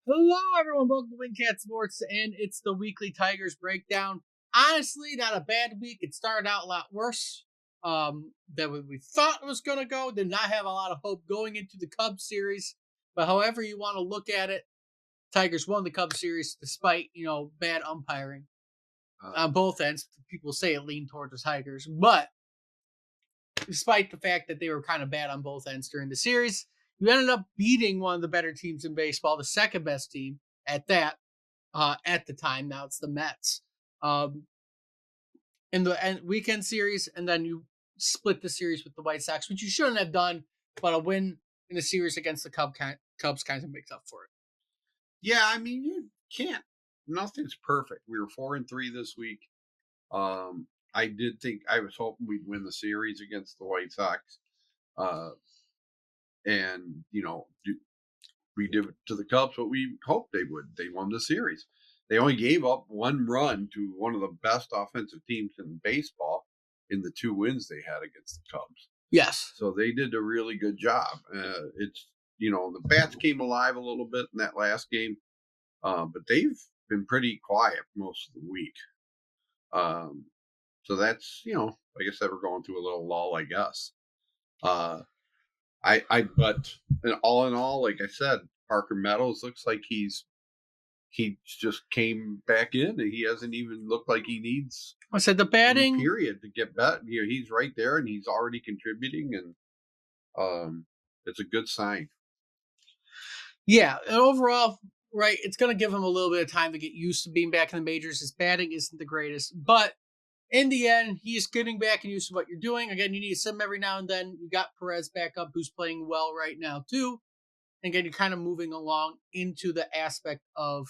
Hello, everyone. Welcome to Wingcat Sports, and it's the weekly Tigers breakdown. Honestly, not a bad week. It started out a lot worse than we thought it was going to go. Did not have a lot of hope going into the Cubs series, but however you want to look at it, Tigers won the Cubs series despite bad umpiring on both ends. People say it leaned towards the Tigers, but despite the fact that they were kind of bad on both ends during the series, you ended up beating one of the better teams in baseball, the second best team at that at the time. Now it's the Mets in the weekend series, and then you split the series with the White Sox, which you shouldn't have done, but a win in the series against the Cubs kind of makes up for it. Yeah, I mean, you can't. Nothing's perfect. We were 4-3 this week. I did think I was hoping we'd win the series against the White Sox, and we did to the Cubs what we hoped they would. They won the series. They only gave up one run to one of the best offensive teams in baseball in the 2 wins they had against the Cubs. Yes. So they did a really good job. It's the bats came alive a little bit in that last game. But they've been pretty quiet most of the week. So that's, like I said, we're going through a little lull, I guess. But all in all, like I said, Parker Meadows looks like he just came back in, and he hasn't even looked like he needs. I said the batting period to get better. He's right there, and he's already contributing, and it's a good sign. Yeah, and overall, right, it's going to give him a little bit of time to get used to being back in the majors. His batting isn't the greatest, but in the end, he's getting back and used to what you're doing. Again, you need to sit him every now and then. You got Perez back up, who's playing well right now, too. And again, you're kind of moving along into the aspect of,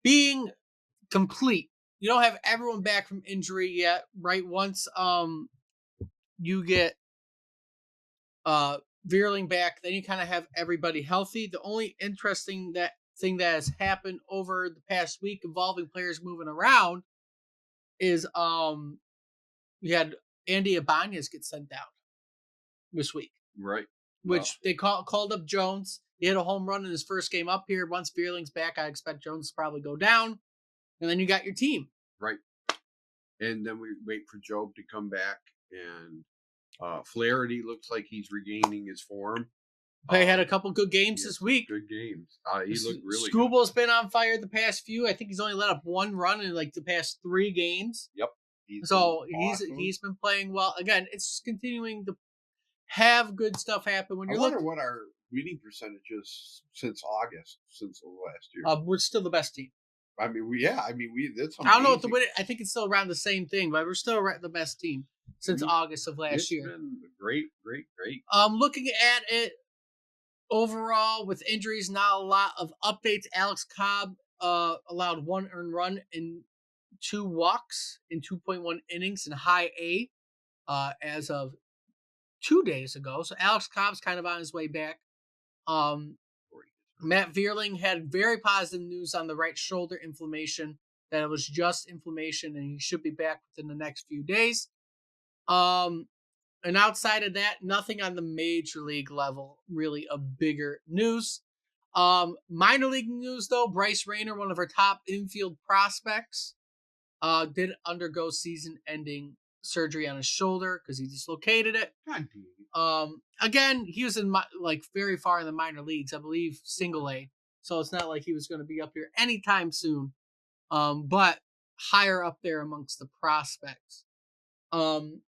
being complete. You don't have everyone back from injury yet, right? Once you get Veerling back, then you kind of have everybody healthy. The only interesting thing that has happened over the past week involving players moving around is you had Andy Ibanez get sent down this week. Right. Which they called up Jones. He hit a home run in his first game up here. Once Veerling's back, I expect Jones to probably go down. And then you got your team. Right. And then we wait for Job to come back, and Flaherty looks like he's regaining his form. They had a couple good games this week. Good games. He looked really Strubal's been on fire the past few. I think he's only let up one run in like the past 3 games. Yep. He's been playing well. Again, it's just continuing to have good stuff happen. When I wonder what our winning percentage is since August, since the last year. We're still the best team. I mean, that's amazing. I don't know what the win. I think it's still around the same thing, but we're still the best team since August of last year. It's been great. Looking at it overall with injuries, not a lot of updates. Alex Cobb allowed 1 earned run and 2 walks in 2.1 innings in high A as of 2 days ago. So Alex Cobb's kind of on his way back. Matt Veerling had very positive news on the right shoulder inflammation, that it was just inflammation and he should be back within the next few days. And outside of that, nothing on the major league level, really a bigger news. Minor league news, though, Bryce Rayner, one of our top infield prospects, did undergo season-ending surgery on his shoulder because he dislocated it. Again, he was in very far in the minor leagues, I believe single A. So it's not like he was going to be up here anytime soon. But higher up there amongst the prospects.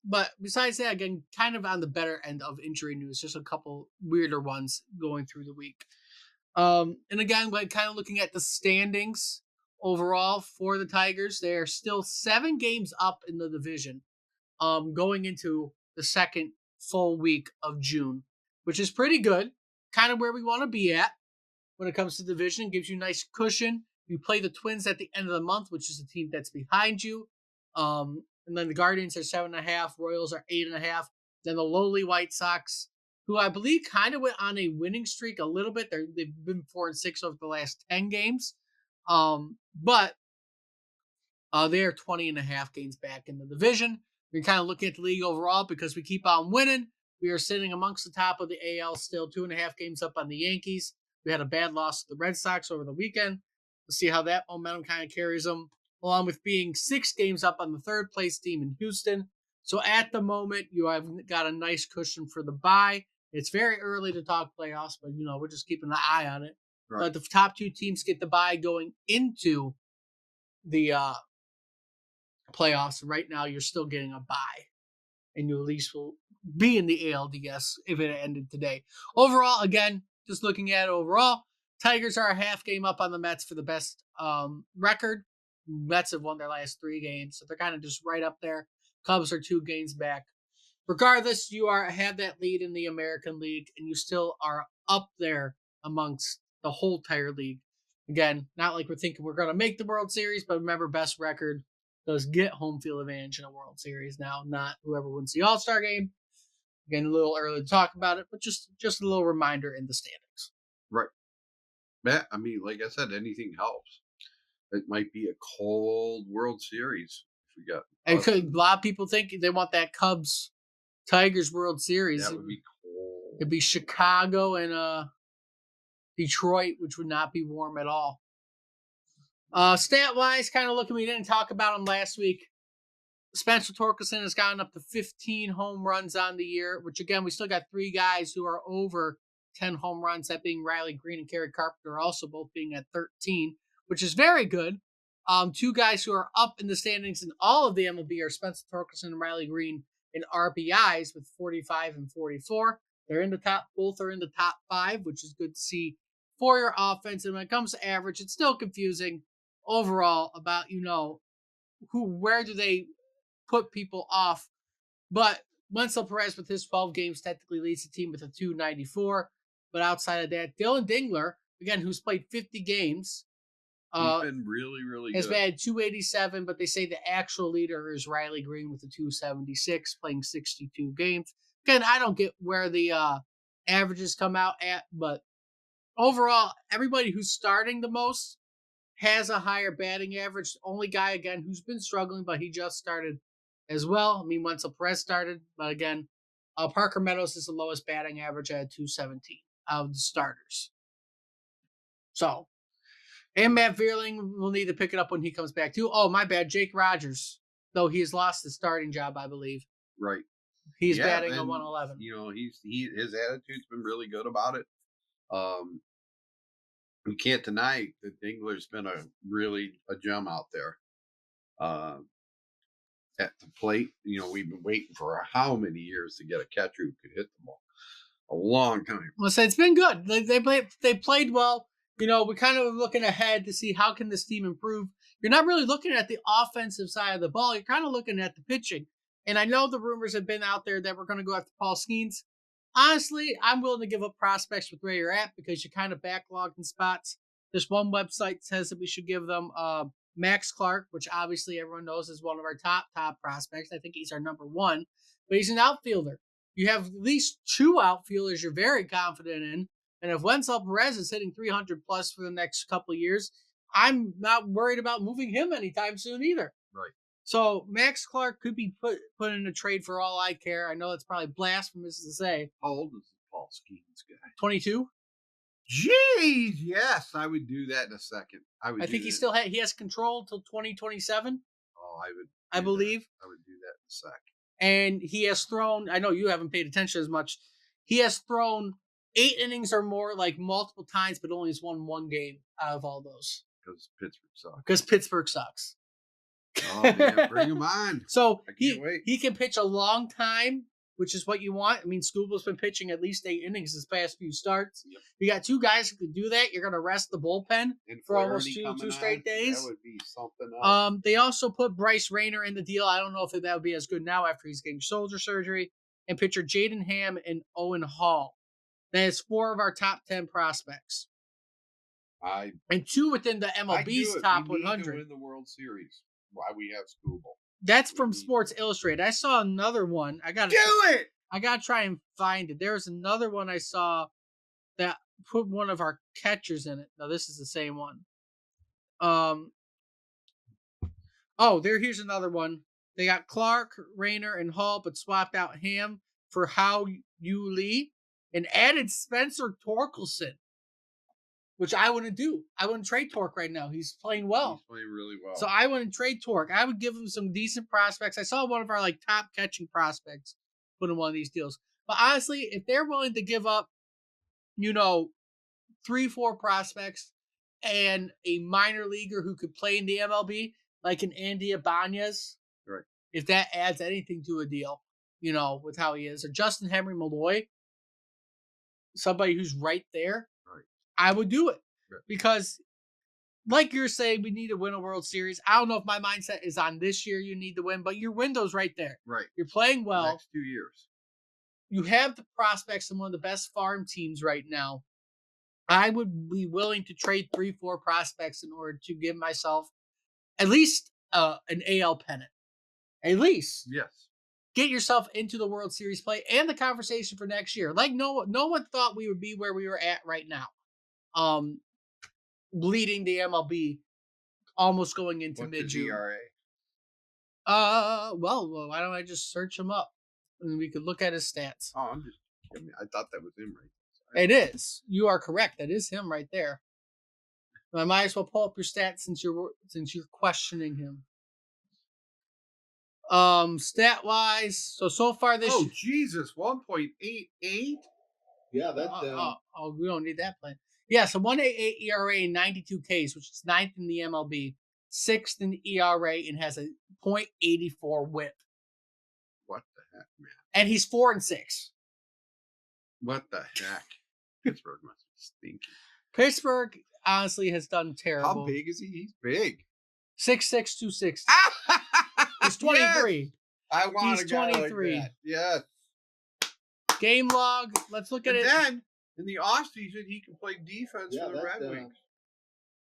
But besides that, again, kind of on the better end of injury news, just a couple weirder ones going through the week. And again, kind of looking at the standings overall for the Tigers, they are still 7 games up in the division, going into the second full week of June, which is pretty good. Kind of where we want to be at when it comes to division. Gives you a nice cushion. You play the Twins at the end of the month, which is the team that's behind you. And then the Guardians are 7.5. Royals are 8.5. Then the lowly White Sox, who I believe kind of went on a winning streak a little bit. They've been 4-6 over the last 10 games. But they are 20.5 games back in the division. We're kind of looking at the league overall because we keep on winning. We are sitting amongst the top of the AL still, 2.5 games up on the Yankees. We had a bad loss to the Red Sox over the weekend. We'll see how that momentum kind of carries them, along with being 6 games up on the third place team in Houston. So at the moment, you have got a nice cushion for the bye. It's very early to talk playoffs, but we're just keeping an eye on it. Right. But the top 2 teams get the bye going into the playoffs. Right now, you're still getting a bye, and you at least will be in the ALDS if it ended today. Overall, again, just looking at it overall, Tigers are a half game up on the Mets for the best record. Mets have won their last 3 games, so they're kind of just right up there. Cubs are 2 games back. Regardless, you have that lead in the American League, and you still are up there amongst the whole entire league. Again, not like we're thinking we're going to make the World Series, but remember, best record does get home field advantage in a World Series now, not whoever wins the All-Star game. Again, a little early to talk about it, but just a little reminder in the standings. Right. Yeah, I mean, like I said, anything helps. It might be a cold World Series if we got And us. a lot of people think they want that Cubs Tigers World Series. That would be cold. It'd be Chicago and Detroit, which would not be warm at all. Stat wise, kind of looking, we didn't talk about him last week. Spencer Torkelson has gotten up to 15 home runs on the year, which again, we still got 3 guys who are over 10 home runs, that being Riley Green and Kerry Carpenter, also both being at 13, which is very good. 2 guys who are up in the standings in all of the MLB are Spencer Torkelson and Riley Green in RBIs with 45 and 44. They're in the top, both are in the top 5, which is good to see for your offense. And when it comes to average, it's still confusing overall about, where do they put people off. But Wencel Perez with his 12 games technically leads the team with a 294. But outside of that, Dylan Dingler, again, who's played 50 games, He's been really, really has good. had 287, but they say the actual leader is Riley Green with a 276, playing 62 games. Again, I don't get where the averages come out at, but overall, everybody who's starting the most has a higher batting average. The only guy, again, who's been struggling, but he just started as well. I mean, Wencel Perez started, but again, Parker Meadows is the lowest batting average at 217 out of the starters. So, and Matt Vierling will need to pick it up when he comes back too. Oh, my bad, Jake Rogers, though he has lost his starting job, I believe. Right. He's batting a 111. His attitude's been really good about it. You can't deny that Dingler's been a gem out there. At the plate, we've been waiting for how many years to get a catcher who could hit the ball. A long time. Well, so it's been good. They played well. We're kind of looking ahead to see how can this team improve. You're not really looking at the offensive side of the ball. You're kind of looking at the pitching. And I know the rumors have been out there that we're going to go after Paul Skeens. Honestly, I'm willing to give up prospects with where you're at because you're kind of backlogged in spots. This one website says that we should give them Max Clark, which obviously everyone knows is one of our top prospects. I think he's our number 1, but he's an outfielder. You have at least 2 outfielders you're very confident in. And if Wencel Perez is hitting 300 plus for the next couple of years, I'm not worried about moving him anytime soon either. Right. So Max Clark could be put in a trade for all I care. I know that's probably blasphemous to say. How old is the Paul Skeens guy? 22. Jeez, yes, I would do that in a second. I think he has control until 2027. Oh, I believe. I would do that in a sec. And he has thrown, I know you haven't paid attention as much, he has thrown 8 innings or more like multiple times, but only has won 1 game out of all those. Because Pittsburgh sucks. Oh, man, bring him on. So he can pitch a long time, which is what you want. I mean, Scuba's been pitching at least 8 innings his past few starts. Yep. You got 2 guys who can do that. You're going to rest the bullpen for almost two straight days. That would be something else. They also put Bryce Rayner in the deal. I don't know if that would be as good now after he's getting shoulder surgery. And pitcher Jaden Ham and Owen Hall. That is 4 of our top 10 prospects. And 2 within the MLB's top 100. To win the World Series. Why we have Scuba. That's from Sports Illustrated. I saw another one. I gotta try and find it. There's another one I saw that put one of our catchers in it. No, this is the same one. Here's another one. They got Clark, Rayner, and Hall, but swapped out Ham for Hao Yu Lee and added Spencer Torkelson. which I wouldn't do. I wouldn't trade Torque right now. He's playing He's well. playing really So well. I wouldn't trade Torque. I would give him some decent prospects. I saw one of our like top catching prospects put in one of these deals. But honestly, if they're willing to give up, you know, 3, 4 prospects and a minor leaguer who could play in the MLB, like an Andy Ibanez, Right. if that adds anything to a deal, with how he is, or Justin Henry Malloy, somebody who's right there, Right. I would do it Right. because, like you're saying, we need to win a World Series. I don't know if my mindset is on this year. You need to win, but your window's right there. Right. You're playing The well. next 2 years. You have the prospects in one of the best farm teams right now. I would be willing to trade 3, 4 prospects in order to give myself at least an AL pennant. At least Yes. get yourself into the World Series play and the conversation for next year. Like no one thought we would be where we were at right now. Um, Leading the MLB, almost going into What's mid his June. ERA? Well, why don't I just search him up and we could look at his stats. Oh, I'm just. I mean, I thought that was him, right? It is. You are correct. That is him right there. I might as well pull up your stats since you're questioning him. Stat wise, so far this. Oh Jesus, 1.88. Yeah, We don't need that plan. Yeah, so 1.88 ERA and 92 Ks, which is ninth in the MLB, sixth in the ERA, and has a .84 WHIP. What the heck, man? And he's 4-6. What the heck? Pittsburgh must be stinky. Pittsburgh honestly has done terrible. How big is he? He's big. 6'6", 260. He's 23. Yes! I want He's a guy 23. like that. Yes. Game log. Let's look at And it. then in the offseason, he can play defense for the Red Wings.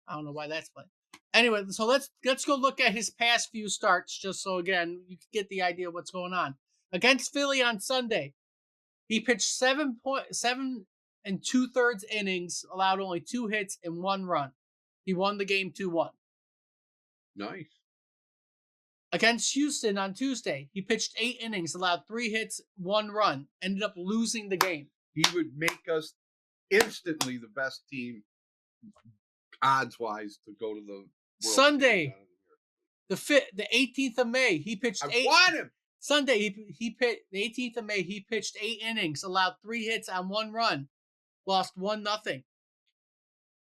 I don't know why that's playing. Anyway, so let's go look at his past few starts, just so again you can get the idea of what's going on. Against Philly on Sunday, he pitched 7.7 and 2/3 innings, allowed only 2 hits and 1 run. He won the game 2-1. Nice. Against Houston on Tuesday, he pitched 8 innings, allowed 3 hits, 1 run, ended up losing the game. He would make us instantly the best team, odds-wise, to go to the World Sunday, Series. the 18th of May, he pitched I 8. want him. Sunday, he pitched the 18th of May. He pitched 8 innings, allowed 3 hits on 1 run, lost 1-0.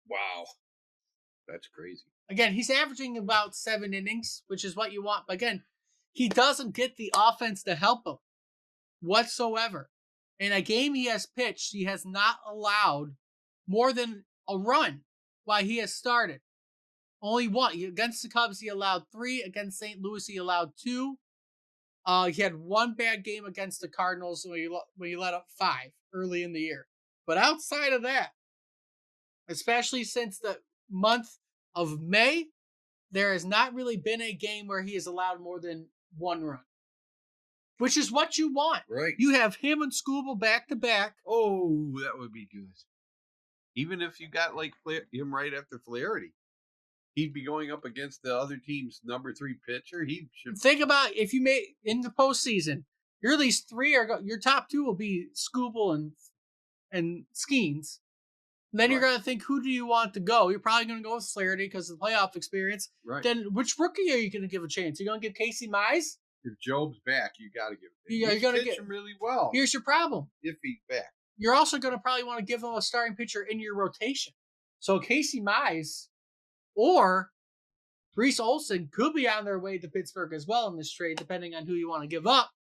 Wow, that's crazy. Again, he's averaging about 7 innings, which is what you want. But again, he doesn't get the offense to help him whatsoever. In a game he has pitched, he has not allowed more than a run while he has started. Only 1. Against the Cubs, he allowed 3. Against St. Louis, he allowed 2. He had 1 bad game against the Cardinals when he let up 5 early in the year. But outside of that, especially since the month of May, there has not really been a game where he has allowed more than 1 run, which is what you want. Right. You have him and Scooble back to back. Oh, that would be good. Even if you got like him right after Flaherty, he'd be going up against the other team's number 3 pitcher. He should think about if you made in the postseason, your at least 3 your top 2 will be Scooble and Skeens. Then you're going to think, who do you want to go? You're probably going to go with Flaherty because of the playoff experience. Right. Then which rookie are you going to give a chance? You're going to give Casey Mize? If Job's back, you got to give it. You're going to get him really well. Here's your problem. If he's back, you're also going to probably want to give him a starting pitcher in your rotation. So Casey Mize or Reese Olson could be on their way to Pittsburgh as well in this trade, depending on who you want to give up.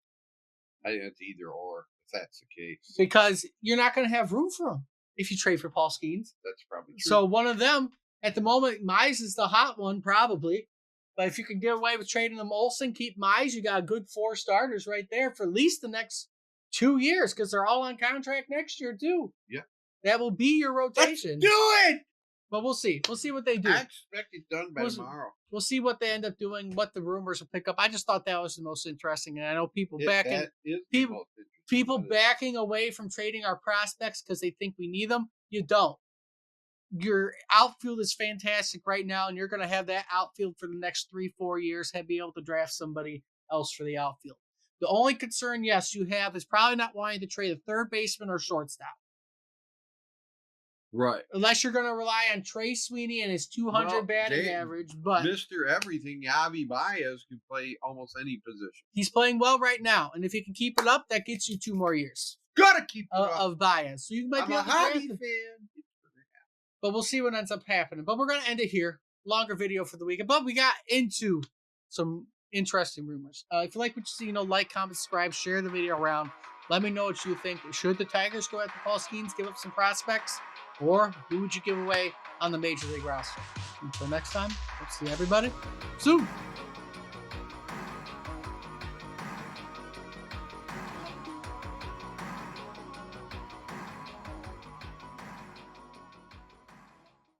I think it's either or, if that's the case. Because you're not going to have room for him if you trade for Paul Skeens. That's probably true. So one of them, at the moment, Mize is the hot one, probably. But if you can get away with trading them Olsen, keep Mize, you got a good 4 starters right there for at least the next 2 years, because they're all on contract next year, too. Yeah. That will be your rotation. Let's do it! But we'll see. We'll see what they do. I expect it done by tomorrow. We'll see what they end up doing, what the rumors will pick up. I just thought that was the most interesting. And I know people backing away from trading our prospects because they think we need them. You don't. Your outfield is fantastic right now, and you're going to have that outfield for the next 3-4 years and be able to draft somebody else for the outfield. The only concern, yes, you have is probably not wanting to trade a third baseman or shortstop. Right. unless you're going to rely on Trey Sweeney and his 200 Well, batting Jay, average. But Mr. Everything, Yavi Baez can play almost any position. he's playing well right now, and if he can keep it up, that gets you 2 more years Gotta keep it up. of Baez. So you might I'm be a able to draft hockey him. fan. But we'll see what ends up happening. But we're going to end it here. Longer video for the weekend. But we got into some interesting rumors. If you like what you see, like, comment, subscribe, share the video around. Let me know what you think. Should the Tigers go after Paul Skeens, give up some prospects? Or who would you give away on the Major League roster? Until next time, hope to see everybody soon.